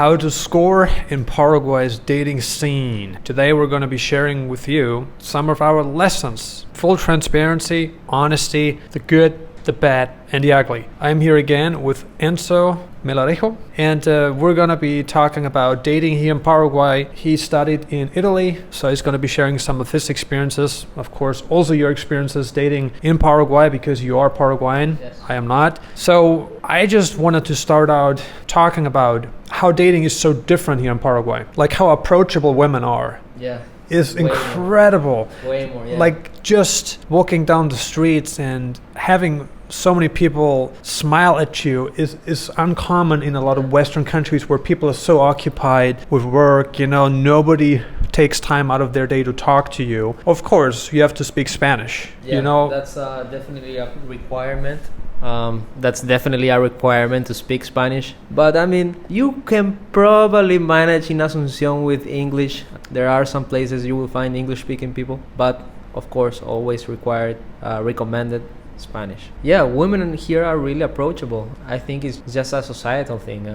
how to score in Paraguay's dating scene. Today we're going to be sharing with you some of our lessons. Full transparency, honesty, the good, the bad, and the ugly. I'm here again with Enzo Melarejo, and we're going to be talking about dating here in Paraguay. He studied in Italy, so he's going to be sharing some of his experiences. Of course, also your experiences dating in Paraguay, because you are Paraguayan. Yes. I am not. So I just wanted to start out talking about how dating is so different here in Paraguay, like how approachable women are. Yeah. Is Way incredible. Way more, yeah. Like just walking down the streets and having so many people smile at you is uncommon in a lot of Western countries where people are so occupied with work, nobody takes time out of their day to talk to you. Of course, you have to speak Spanish, That's definitely a requirement. That's definitely a requirement to speak Spanish. But I mean, you can probably manage in Asunción with English. There are some places you will find English-speaking people, but of course, always recommended Spanish. Yeah, women here are really approachable. I think it's just a societal thing.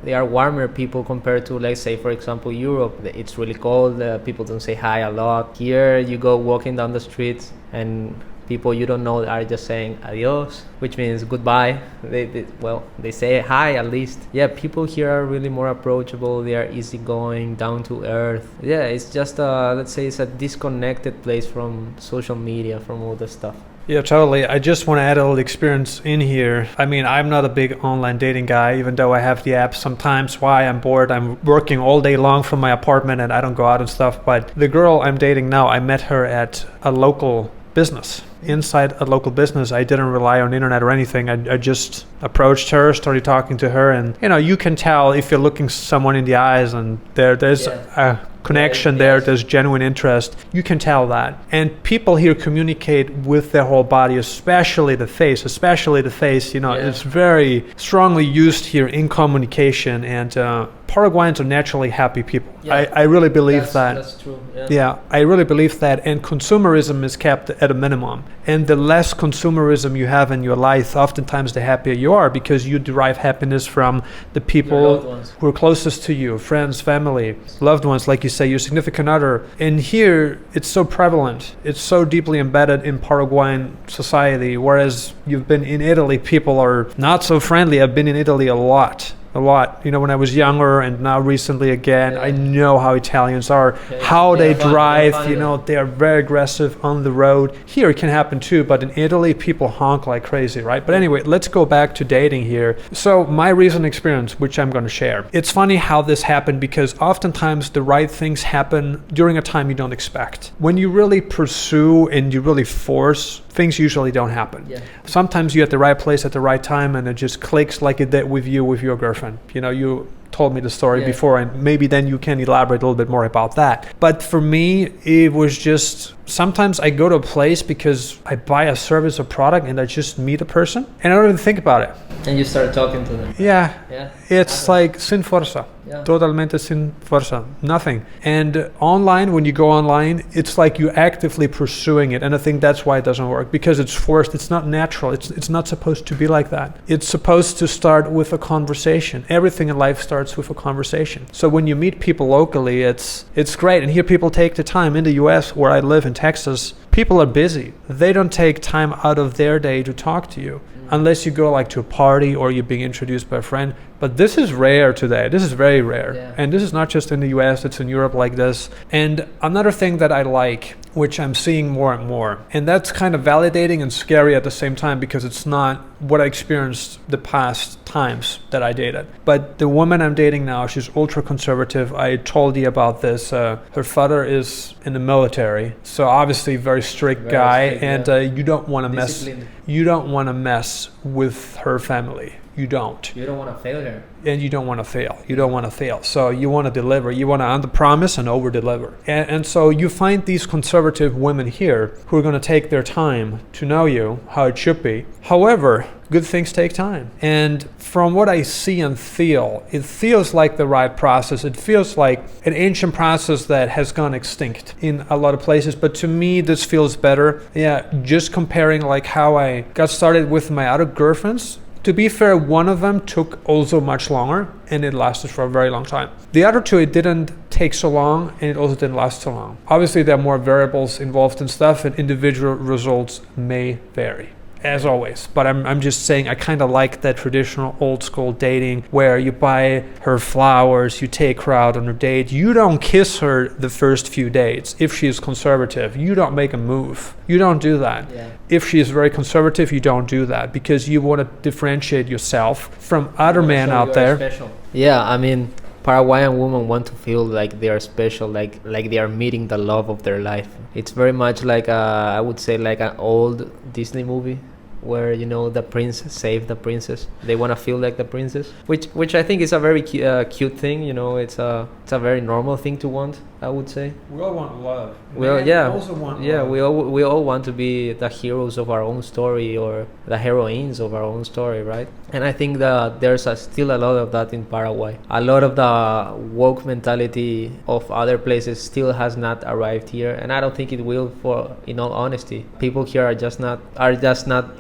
They are warmer people compared to, let's say, for example, Europe. It's really cold. People don't say hi a lot. Here, you go walking down the streets and people you don't know are just saying adios, which means goodbye. They say hi at least. Yeah, people here are really more approachable. They are easygoing, down to earth. Yeah, it's just let's say it's a disconnected place from social media, from all this stuff. Yeah, totally. I just want to add a little experience in here. I mean, I'm not a big online dating guy, even though I have the app sometimes. Why? I'm bored. I'm working all day long from my apartment and I don't go out and stuff. But the girl I'm dating now, I met her at a local business. Inside a local business, I didn't rely on internet or anything. I just approached her, started talking to her, and you can tell if you're looking someone in the eyes and there's a connection there, there's genuine interest. You can tell that. And people here communicate with their whole body, especially the face. It's very strongly used here in communication, and Paraguayans are naturally happy people. Yeah. I really believe that. That's true. Yeah, I really believe that. And consumerism is kept at a minimum. And the less consumerism you have in your life, oftentimes the happier you are, because you derive happiness from the people who are closest to you, friends, family, loved ones, like you say, your significant other. And here, it's so prevalent. It's so deeply embedded in Paraguayan society, whereas you've been in Italy, people are not so friendly. I've been in Italy a lot. When I was younger and now recently again, I know how Italians are, how they drive, they are very aggressive on the road. Here it can happen too, but in Italy, people honk like crazy, right? But anyway, let's go back to dating here. So my recent experience, which I'm going to share. It's funny how this happened because oftentimes the right things happen during a time you don't expect. When you really pursue and you really force, things usually don't happen. Yeah. Sometimes you're at the right place at the right time and it just clicks like it did with you, with your girlfriend. You told me the story before, and maybe then you can elaborate a little bit more about that. But for me, it was just sometimes I go to a place because I buy a service or product and I just meet a person and I don't even think about it. And you start talking to them. Yeah. It's like sin fuerza. Yeah. Totalmente sin fuerza. Nothing. And online, when you go online, it's like you're actively pursuing it. And I think that's why it doesn't work, because it's forced. It's not natural. It's not supposed to be like that. It's supposed to start with a conversation. Everything in life starts with a conversation. So when you meet people locally, it's great. And here people take the time. In the US, where I live in Texas, people are busy. They don't take time out of their day to talk to you. Unless you go like to a party or you're being introduced by a friend. But this is rare today. This is very rare. Yeah. And this is not just in the US, it's in Europe like this. And another thing that I like, which I'm seeing more and more, and that's kind of validating and scary at the same time, because it's not what I experienced the past times that I dated. But the woman I'm dating now, she's ultra conservative. I told you about this. Her father is in the military, so obviously very strict guy, and you don't want to mess. You don't want to mess with her family. You don't. You don't want to fail her. And you don't want to fail. You don't want to fail. So you want to deliver. You want to under-promise and over-deliver. And so you find these conservative women here who are going to take their time to know you, how it should be. However, good things take time. And from what I see and feel, it feels like the right process. It feels like an ancient process that has gone extinct in a lot of places. But to me, this feels better. Yeah, just comparing like how I got started with my other girlfriends, To be fair, one of them took also much longer and it lasted for a very long time. The other two, it didn't take so long and it also didn't last so long. Obviously, there are more variables involved in stuff and individual results may vary. As always, but I'm just saying I kind of like that traditional old school dating where you buy her flowers, you take her out on a date. You don't kiss her the first few dates if she is conservative. You don't make a move. You don't do that. Yeah. If she is very conservative, you don't do that because you want to differentiate yourself from other men out there. Special. Yeah, I mean, Paraguayan women want to feel like they are special, like they are meeting the love of their life. It's very much like I would say like an old Disney movie where, you know, the prince saved the princess. They want to feel like the princess, which I think is a very cute thing. You know, it's a very normal thing to want, I would say. We all want love. Well, Men yeah, also want yeah. love. We all want to be the heroes of our own story or the heroines of our own story, right? And I think that there's still a lot of that in Paraguay. A lot of the woke mentality of other places still has not arrived here, and I don't think it will. For in all honesty, people here are just not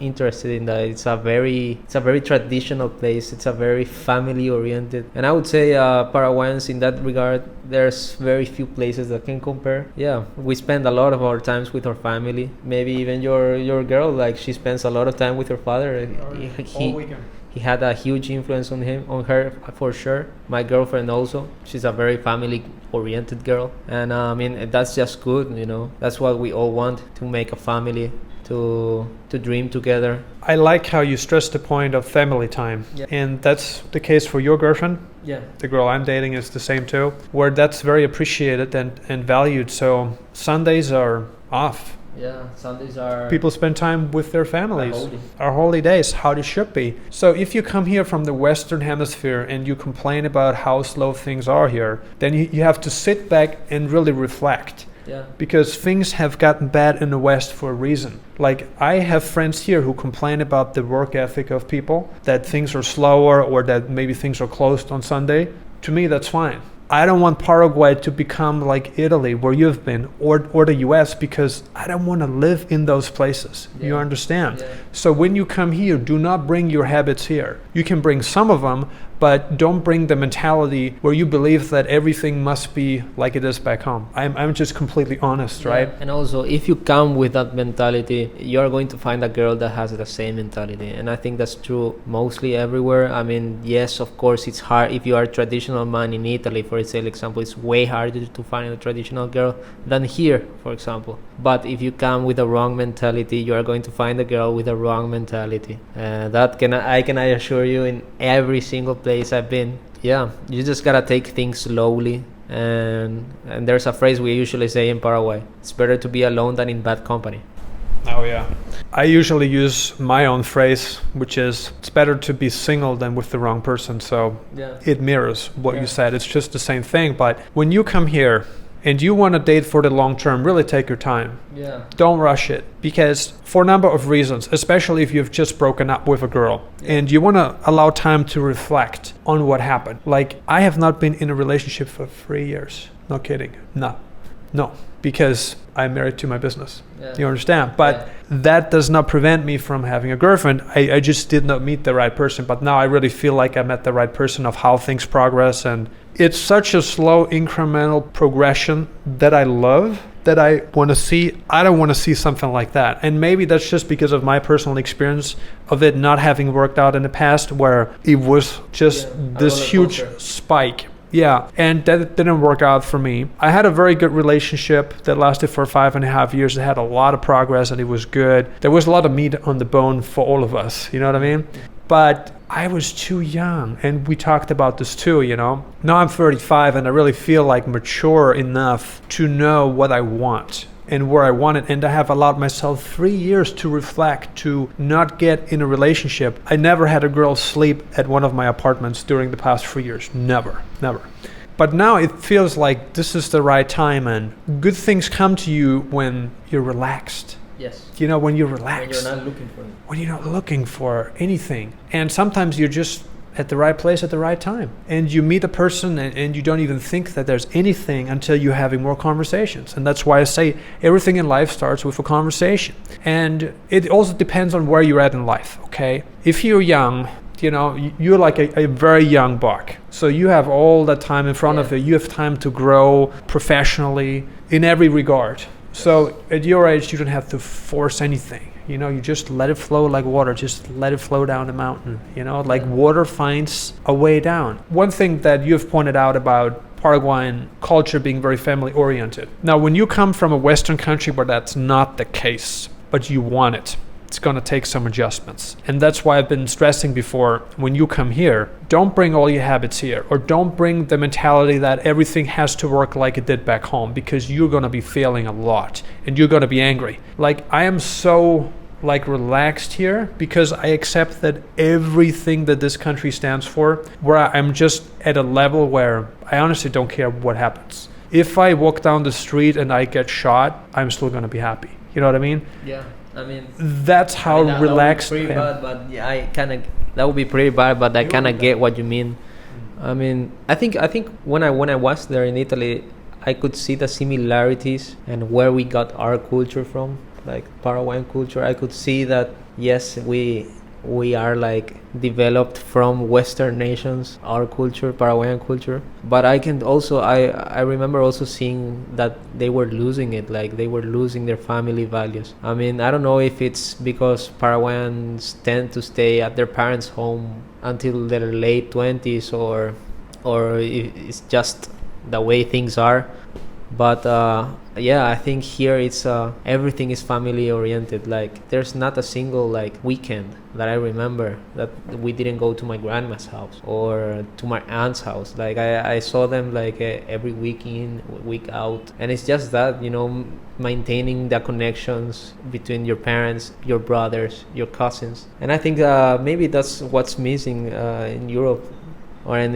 interested in that. It's a very traditional place. It's a very family oriented, and I would say Paraguayans in that regard, there's very few places that can compare. Yeah, we spend a lot of our times with our family. Maybe even your girl, like she spends a lot of time with her father. All weekend. He had a huge influence on her for sure. My girlfriend also, she's a very family oriented girl, and I mean that's just good, you know. That's what we all want, to make a family, to dream together. I like how you stress the point of family time. Yeah. And that's the case for your girlfriend. Yeah. The girl I'm dating is the same too, where that's very appreciated and valued. So Sundays are off. Yeah, Sundays are... People spend time with their families. holy. Our holy days, how they should be. So if you come here from the Western Hemisphere and you complain about how slow things are here, then you have to sit back and really reflect. Yeah. Because things have gotten bad in the West for a reason. Like, I have friends here who complain about the work ethic of people, that things are slower or that maybe things are closed on Sunday. To me, that's fine. I don't want Paraguay to become like Italy, where you've been, or the US, because I don't want to live in those places. Yeah. You understand? Yeah. So when you come here, do not bring your habits here. You can bring some of them, but don't bring the mentality where you believe that everything must be like it is back home. I'm just completely honest, right? And also, if you come with that mentality, you're going to find a girl that has the same mentality. And I think that's true mostly everywhere. I mean, yes, of course, it's hard. If you are a traditional man in Italy, for example, it's way harder to find a traditional girl than here, for example. But if you come with the wrong mentality, you are going to find a girl with the wrong mentality. I can assure you, in every single place I've been. Yeah, you just gotta take things slowly. And there's a phrase we usually say in Paraguay: it's better to be alone than in bad company. Oh yeah. I usually use my own phrase, which is, it's better to be single than with the wrong person. So Yeah. it mirrors what you said. It's just the same thing. But when you come here and you want to date for the long term, really take your time. Yeah. Don't rush it, because for a number of reasons, especially if you've just broken up with a girl and you want to allow time to reflect on what happened. Like, I have not been in a relationship for 3 years. No kidding. No, because I'm married to my business. Yeah. You understand? But that does not prevent me from having a girlfriend. I just did not meet the right person. But now I really feel like I met the right person, of how things progress. And it's such a slow incremental progression that I love, that I want to see. I don't want to see something like that. And maybe that's just because of my personal experience of it not having worked out in the past, where it was just this huge spike. Yeah, and that didn't work out for me. I had a very good relationship that lasted for 5.5 years. It had a lot of progress and it was good. There was a lot of meat on the bone for all of us, you know what I mean? But I was too young, and we talked about this too, you know? Now I'm 35 and I really feel like mature enough to know what I want and where I want it, and I have allowed myself 3 years to reflect, to not get in a relationship. I never had a girl sleep at one of my apartments during the past 3 years. Never. But now it feels like this is the right time, and good things come to you when you're relaxed. Yes. You know, when you're relaxed. When you're not looking for it. When you're not looking for anything. And sometimes you're just at the right place at the right time. And you meet a person and you don't even think that there's anything until you're having more conversations. And that's why I say everything in life starts with a conversation. And it also depends on where you're at in life, okay? If you're young, you're like a very young buck. So you have all that time in front of you. You have time to grow professionally in every regard. So at your age, you don't have to force anything. You just let it flow like water. Just let it flow down the mountain. Like water finds a way down. One thing that you've pointed out about Paraguayan culture being very family oriented. Now, when you come from a Western country where that's not the case, but you want it, it's going to take some adjustments. And that's why I've been stressing before, when you come here, don't bring all your habits here, or don't bring the mentality that everything has to work like it did back home, because you're going to be failing a lot and you're going to be angry. Like, I am so relaxed here because I accept that everything that this country stands for, where I'm just at a level where I honestly don't care what happens. If I walk down the street and I get shot, I'm still going to be happy. You know what I mean? Yeah. I mean, that's how relaxed I am. That would be pretty bad, but I kind of get what you mean. I mean, I think when I was there in Italy, I could see the similarities and where we got our culture from, like Paraguayan culture. I could see that, yes, we are like developed from Western nations, our culture, Paraguayan culture. But I remember also seeing that they were losing it, like they were losing their family values. I mean, I don't know if it's because Paraguayans tend to stay at their parents' home until their late 20s, or it's just the way things are. But I think here it's everything is family oriented. Like, there's not a single weekend that I remember that we didn't go to my grandma's house or to my aunt's house. Like, I saw them every week in, week out, and it's just that, maintaining the connections between your parents, your brothers, your cousins. And I think maybe that's what's missing in Europe or in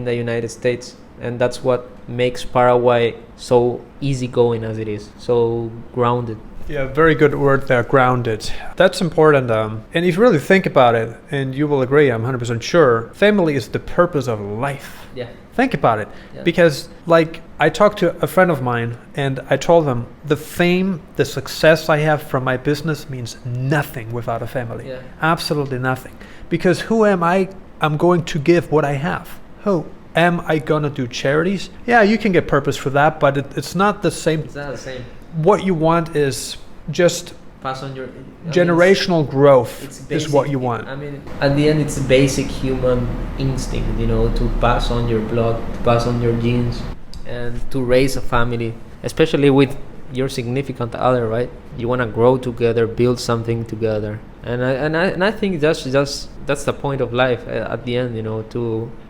the United States. And that's what makes Paraguay so easygoing as it is, so grounded. Yeah, very good word there, grounded. That's important. And if you really think about it, and you will agree, I'm 100% sure, family is the purpose of life. Yeah. Think about it. Yeah. Because, I talked to a friend of mine, and I told him, the fame, the success I have from my business means nothing without a family. Yeah. Absolutely nothing. Because who am I? I'm going to give what I have. Who? Am I going to do charities? Yeah, you can get purpose for that, but it's not the same. It's not the same. What you want is just pass on your generational growth is what you want. I mean, at the end, it's a basic human instinct, to pass on your blood, to pass on your genes, and to raise a family, especially with your significant other, right? You want to grow together, build something together, and I think that's the point of life at the end,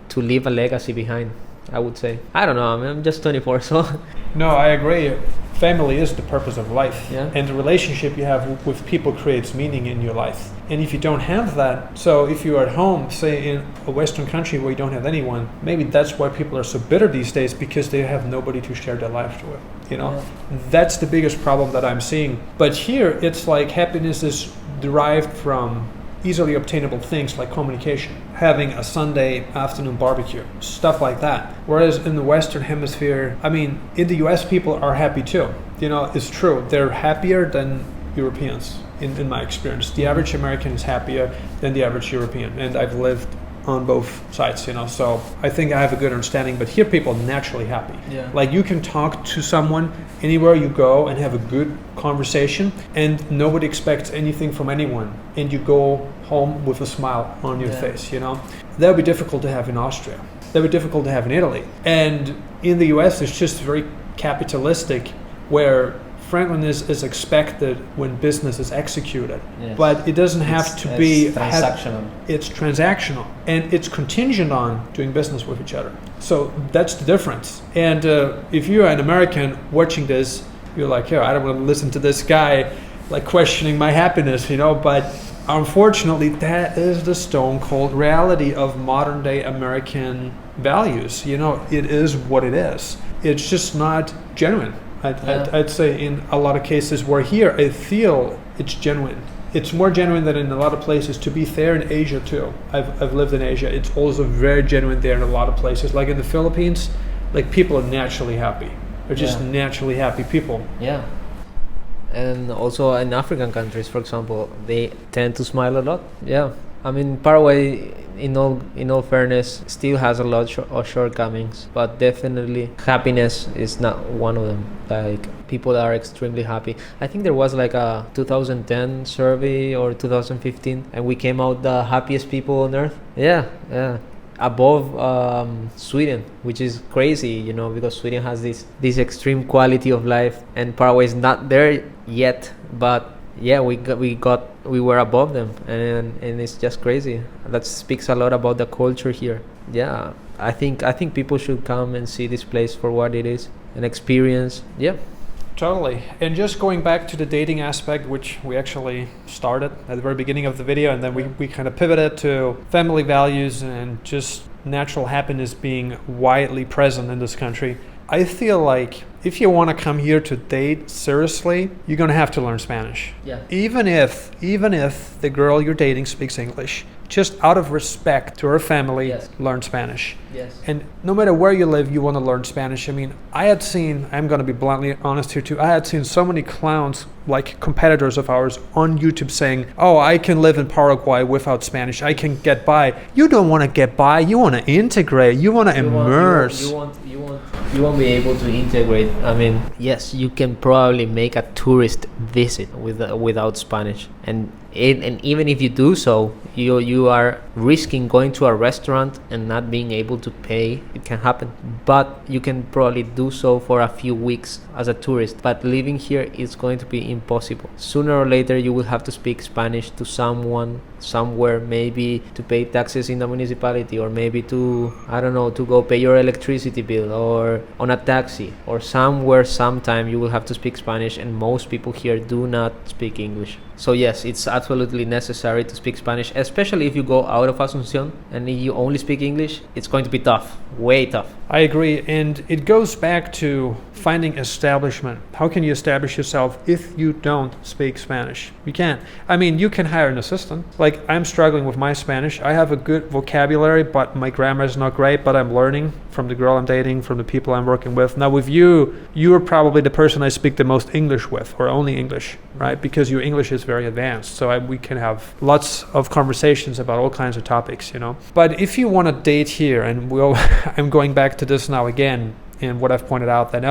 to leave a legacy behind, I would say. I don't know, I mean, I'm just 24, so... No, I agree. Family is the purpose of life. Yeah. And the relationship you have with people creates meaning in your life. And if you don't have that, so if you're at home, say in a Western country where you don't have anyone, maybe that's why people are so bitter these days, because they have nobody to share their life with, Yeah. That's the biggest problem that I'm seeing. But here, it's like happiness is derived from easily obtainable things like communication, having a Sunday afternoon barbecue, stuff like that. Whereas in the Western Hemisphere, I mean, in the US, people are happy too. It's true. They're happier than Europeans, in my experience. The average American is happier than the average European. And I've lived on both sides, so I think I have a good understanding. But here, people are naturally happy. Yeah. Like, you can talk to someone anywhere you go and have a good conversation, and nobody expects anything from anyone, and you go home with a smile on your face. That would be difficult to have in Austria. That would be difficult to have in Italy. And in the US, it's just very capitalistic, where friendliness is expected when business is executed. Yes. But it doesn't have to be transactional. It's transactional, and it's contingent on doing business with each other. So that's the difference. And if you're an American watching this, you're like, I don't want to listen to this guy questioning my happiness, but unfortunately, that is the stone cold reality of modern day American values. It is what it is. It's just not genuine. I'd say in a lot of cases, where here I feel it's genuine. It's more genuine than in a lot of places. To be fair, in Asia too. I've lived in Asia. It's also very genuine there in a lot of places. Like in the Philippines, like people are naturally happy. They're just naturally happy people. Yeah. And also in African countries, for example, they tend to smile a lot. Yeah. I mean, Paraguay, in all fairness, still has a lot of shortcomings, but definitely happiness is not one of them. Like, people are extremely happy. I think there was like a 2010 survey or 2015, and we came out the happiest people on earth. Yeah, yeah. Above Sweden, which is crazy, you know, because Sweden has this extreme quality of life, and Paraguay is not there yet, but yeah, we were above them, and it's just crazy. That speaks a lot about the culture here. Yeah, I think people should come and see this place for what it is, an experience. Yeah. Totally. And just going back to the dating aspect, which we actually started at the very beginning of the video, and then we kind of pivoted to family values and just natural happiness being widely present in this country. I feel like if you want to come here to date seriously, you're going to have to learn Spanish. Yeah. Even if the girl you're dating speaks English, just out of respect to her family, learn Spanish. Yes. And no matter where you live, you want to learn Spanish. I mean, I'm going to be bluntly honest here too, I had seen so many clowns, like competitors of ours, on YouTube saying, oh, I can live in Paraguay without Spanish, I can get by. You don't want to get by, you want to integrate, you want to immerse. You won't be able to integrate. I mean, yes, you can probably make a tourist visit without Spanish, and even if you do so, you are risking going to a restaurant and not being able to pay. It can happen, but you can probably do so for a few weeks as a tourist. But living here is going to be impossible. Sooner or later, you will have to speak Spanish to someone somewhere, maybe to pay taxes in the municipality, or maybe to, I don't know, to go pay your electricity bill, or on a taxi, or somewhere, sometime you will have to speak Spanish, and most people here do not speak English. So yes, it's absolutely necessary to speak Spanish, especially if you go out of Asunción and you only speak English. It's going to be tough, way tough. I agree, and it goes back to finding establishment. How can you establish yourself if you don't speak Spanish? You can't. I mean, you can hire an assistant. Like, I'm struggling with my Spanish. I have a good vocabulary, but my grammar is not great, but I'm learning from the girl I'm dating, from the people I'm working with. Now with you are probably the person I speak the most English with, or only English, right? Because your English is very advanced, so we can have lots of conversations about all kinds of topics, you know. But if you want to date here, and I'm going back to this now again, and what I've pointed out, that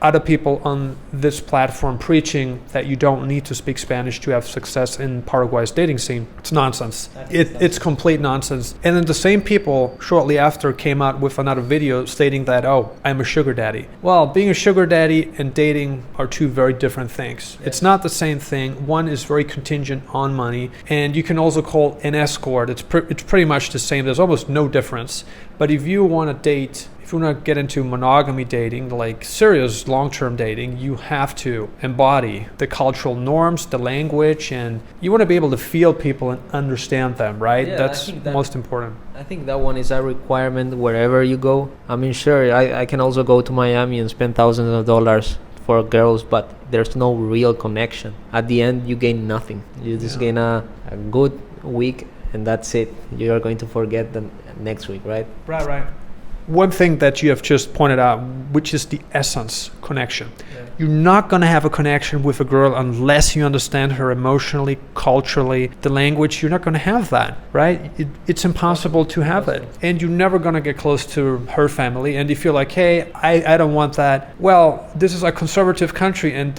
other people on this platform preaching that you don't need to speak Spanish to have success in Paraguay's dating scene. It's nonsense. It's complete nonsense. And then the same people shortly after came out with another video stating that, oh, I'm a sugar daddy. Well, being a sugar daddy and dating are two very different things. It's not the same thing. One is very contingent on money, and you can also call an escort. It's pretty much the same. There's almost no difference. But if you want to date, if you want to get into monogamy dating, like serious long-term dating, you have to embody the cultural norms, the language, and you want to be able to feel people and understand them, right? Yeah, That's most important. I think that one is a requirement wherever you go. I mean, sure, I can also go to Miami and spend thousands of dollars for girls, but there's no real connection. At the end, you gain nothing. You just gain a good week, and that's it. You're going to forget the next week, right? Right. One thing that you have just pointed out, which is the essence, connection. Yeah. You're not going to have a connection with a girl unless you understand her emotionally, culturally, the language. You're not going to have that, right? It's impossible to have it. And you're never going to get close to her family. And if you're like, hey, I don't want that. Well, this is a conservative country, and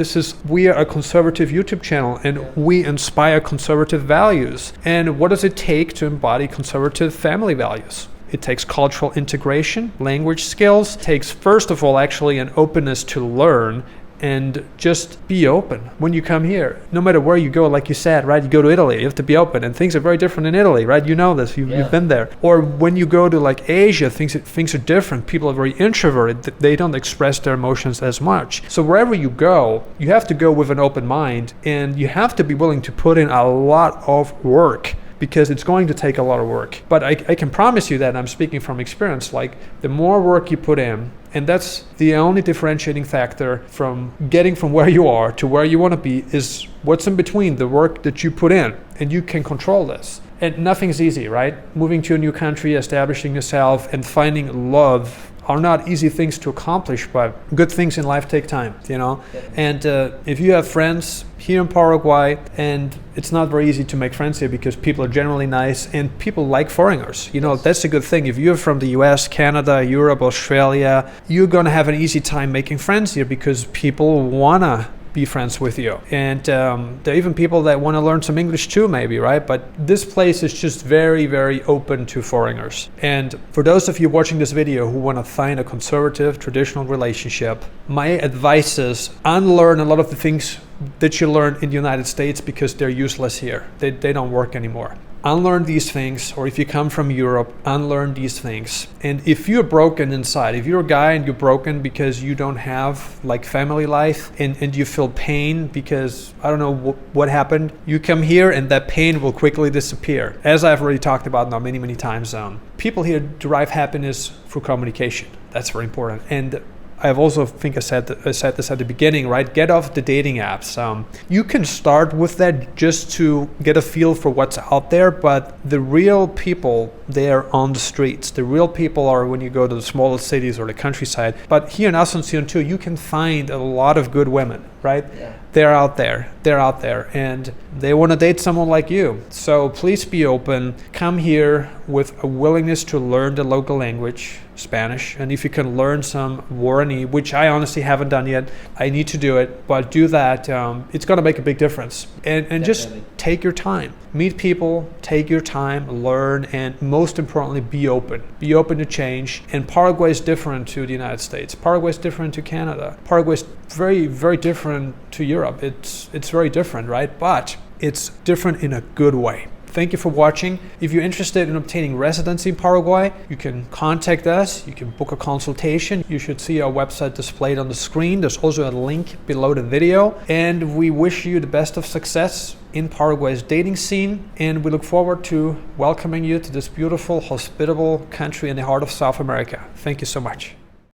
we are a conservative YouTube channel, and we inspire conservative values. And what does it take to embody conservative family values? It takes cultural integration, language skills. It takes, first of all, actually an openness to learn and just be open when you come here. No matter where you go, like you said, right? You go to Italy, you have to be open, and things are very different in Italy, right? You know this, you've been there. Or when you go to like Asia, things are different. People are very introverted. They don't express their emotions as much. So wherever you go, you have to go with an open mind, and you have to be willing to put in a lot of work, because it's going to take a lot of work. But I can promise you that, I'm speaking from experience, like the more work you put in, and that's the only differentiating factor from getting from where you are to where you want to be, is what's in between, the work that you put in, and you can control this. And nothing's easy, right? Moving to a new country, establishing yourself, and finding love are not easy things to accomplish, but good things in life take time, you know? And if you have friends here in Paraguay, and it's not very easy to make friends here because people are generally nice and people like foreigners, you know, that's a good thing. If you're from the US, Canada, Europe, Australia, you're gonna have an easy time making friends here because people wanna be friends with you. And there are even people that want to learn some English too, maybe, right? But this place is just very, very open to foreigners. And for those of you watching this video who want to find a conservative, traditional relationship, my advice is unlearn a lot of the things that you learned in the United States because they're useless here. They don't work anymore. Unlearn these things, or if you come from Europe, unlearn these things. And if you're broken inside, if you're a guy and you're broken because you don't have like family life, and you feel pain because I don't know what happened, you come here and that pain will quickly disappear. As I've already talked about now many times, people here derive happiness through communication. That's very important. And I've also think I said this at the beginning, right? Get off the dating apps. You can start with that just to get a feel for what's out there, but the real people, they're on the streets. The real people are when you go to the smaller cities or the countryside. But here in Asunción too, you can find a lot of good women, right? Yeah. They're out there, and they want to date someone like you. So please be open. Come here with a willingness to learn the local language, Spanish, and if you can learn some Guarani, which I honestly haven't done yet, I need to do it, but do that. It's going to make a big difference. And just take your time. Meet people, take your time, learn, and most importantly, be open. Be open to change. And Paraguay is different to the United States. Paraguay is different to Canada. Paraguay is very, very different to Europe. It's very different, right? But it's different in a good way. Thank you for watching. If you're interested in obtaining residency in Paraguay, you can contact us. You can book a consultation. You should see our website displayed on the screen. There's also a link below the video. And we wish you the best of success in Paraguay's dating scene. And we look forward to welcoming you to this beautiful, hospitable country in the heart of South America. Thank you so much.